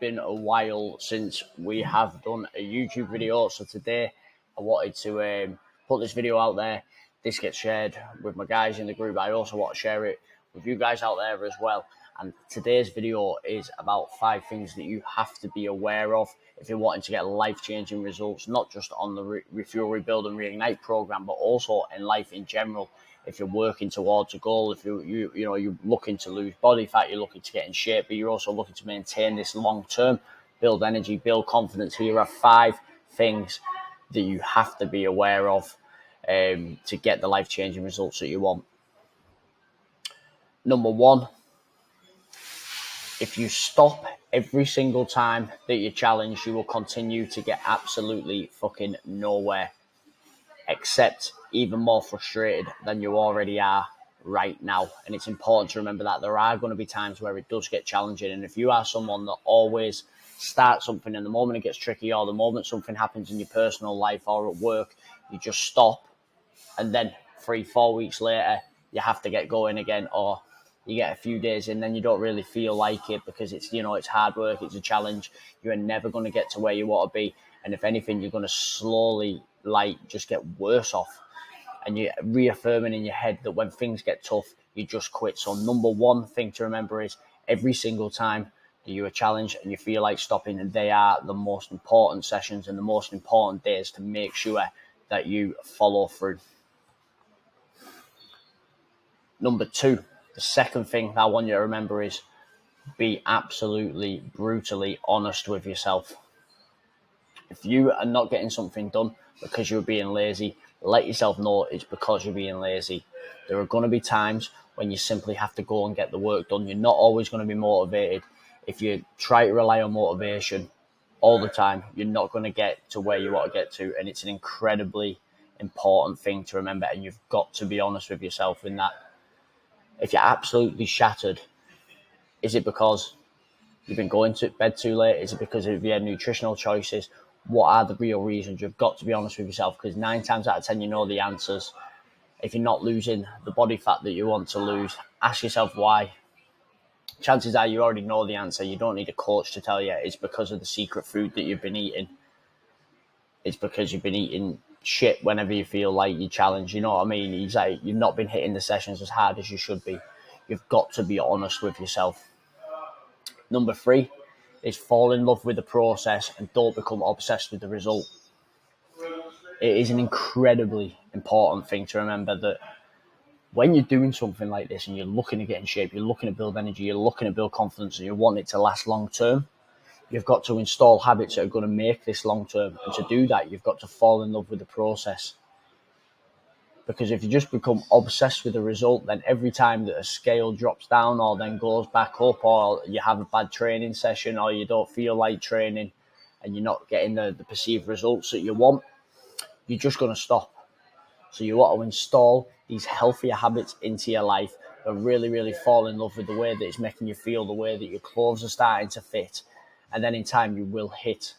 been a while since we have done a YouTube video, so today I wanted to put this video out there. This gets shared with my guys in the group. I also want to share it with you guys out there as well. And today's video is about 5 things that you have to be aware of if you're wanting to get life-changing results, not just on the Refuel, Rebuild and Reignite program, but also in life in general. If you're working towards a goal, if you're looking to lose body fat, you're looking to get in shape, but you're also looking to maintain this long term, build energy, build confidence. Here are 5 things that you have to be aware of to get the life-changing results that you want. Number 1, if you stop every single time that you challenge, you will continue to get absolutely fucking nowhere, except even more frustrated than you already are right now. And it's important to remember that there are going to be times where it does get challenging. And if you are someone that always starts something and the moment it gets tricky, or the moment something happens in your personal life or at work, you just stop, and then 3-4 weeks later you have to get going again, or you get a few days in, then you don't really feel like it because it's hard work, it's a challenge. You're never going to get to where you want to be, and if anything, you're going to slowly just get worse off. And you're reaffirming in your head that when things get tough, you just quit. So number 1 thing to remember is every single time that you're challenged and you feel like stopping, and they are the most important sessions and the most important days to make sure that you follow through. Number 2, the second thing that I want you to remember is be absolutely brutally honest with yourself. If you are not getting something done because you're being lazy, let yourself know it's because you're being lazy. There are going to be times when you simply have to go and get the work done. You're not always going to be motivated. If you try to rely on motivation all the time, you're not going to get to where you want to get to. And it's an incredibly important thing to remember. And you've got to be honest with yourself in that. If you're absolutely shattered, is it because you've been going to bed too late? Is it because of your nutritional choices? What are the real reasons? You've got to be honest with yourself, because 9 times out of 10, you know the answers. If you're not losing the body fat that you want to lose, ask yourself why. Chances are you already know the answer. You don't need a coach to tell you. It's because of the secret food that you've been eating. It's because you've been eating shit whenever you feel like you challenge. You know what I mean? He's like, you've not been hitting the sessions as hard as you should be. You've got to be honest with yourself. Number 3 is fall in love with the process and don't become obsessed with the result. It is an incredibly important thing to remember that when you're doing something like this and you're looking to get in shape, you're looking to build energy, you're looking to build confidence, and you want it to last long term, you've got to install habits that are going to make this long term. And to do that, you've got to fall in love with the process. Because if you just become obsessed with the result, then every time that a scale drops down or then goes back up, or you have a bad training session, or you don't feel like training and you're not getting the perceived results that you want, you're just going to stop. So you want to install these healthier habits into your life and really, really fall in love with the way that it's making you feel, the way that your clothes are starting to fit. And then in time, you will hit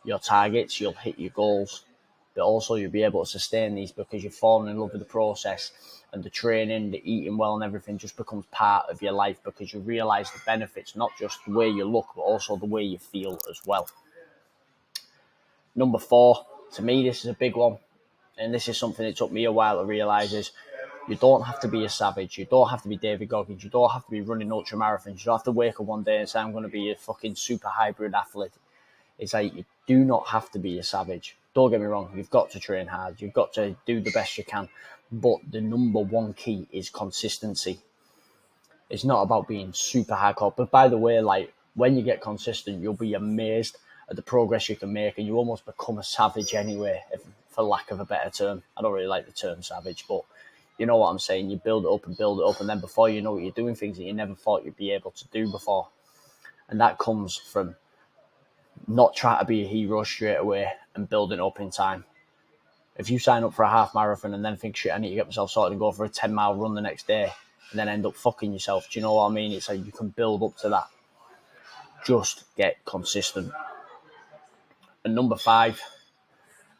your targets, you'll hit your goals. But also you'll be able to sustain these because you've fallen in love with the process, and the training, the eating well and everything just becomes part of your life because you realise the benefits, not just the way you look, but also the way you feel as well. Number 4, to me, this is a big one. And this is something that took me a while to realise, is you don't have to be a savage. You don't have to be David Goggins. You don't have to be running ultra marathons. You don't have to wake up one day and say, I'm going to be a fucking super hybrid athlete. It's like, you do not have to be a savage. Don't get me wrong. You've got to train hard. You've got to do the best you can. But the number 1 key is consistency. It's not about being super hardcore. But by the way, when you get consistent, you'll be amazed at the progress you can make, and you almost become a savage anyway, for lack of a better term. I don't really like the term savage, but you know what I'm saying. You build it up, and then before you know it, you're doing things that you never thought you'd be able to do before. And that comes from not trying to be a hero straight away and building up in time. If you sign up for a half marathon and then think, shit, I need to get myself sorted and go for a 10-mile run the next day, and then end up fucking yourself, do you know what I mean? It's like, you can build up to that. Just get consistent. And number 5,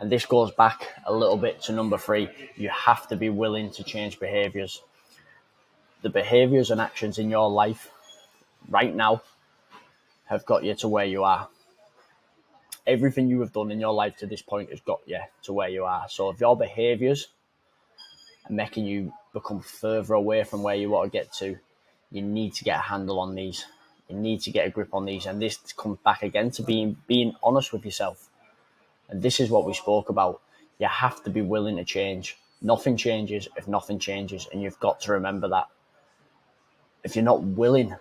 and this goes back a little bit to number 3, you have to be willing to change behaviours. The behaviours and actions in your life right now have got you to where you are. Everything you have done in your life to this point has got you to where you are. So if your behaviours are making you become further away from where you want to get to, you need to get a handle on these. You need to get a grip on these. And this comes back again to being honest with yourself. And this is what we spoke about. You have to be willing to change. Nothing changes if nothing changes. And you've got to remember that. If you're not willing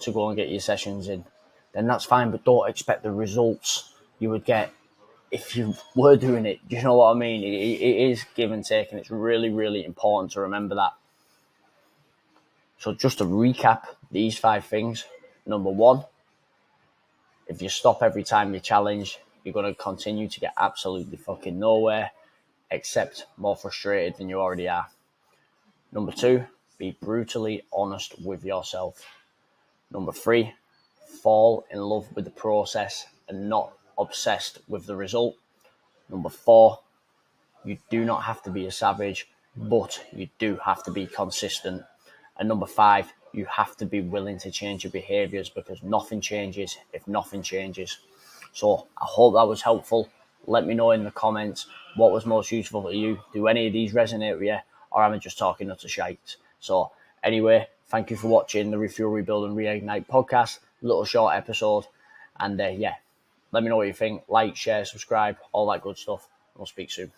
to go and get your sessions in, then that's fine. But don't expect the results you would get if you were doing it. Do you know what I mean? It is give and take, and it's really, really important to remember that. So just to recap these 5 things. Number 1, if you stop every time you challenge, you're going to continue to get absolutely fucking nowhere, except more frustrated than you already are. Number 2, be brutally honest with yourself. Number 3, fall in love with the process and not obsessed with the result. Number 4, you do not have to be a savage, but you do have to be consistent. And number 5, you have to be willing to change your behaviours, because nothing changes if nothing changes. So I hope that was helpful. Let me know in the comments what was most useful for you. Do any of these resonate with you, or am I just talking utter shite? So anyway, thank you for watching the Refuel, Rebuild and Reignite podcast. Little short episode. And let me know what you think. Like, share, subscribe, all that good stuff. We'll speak soon.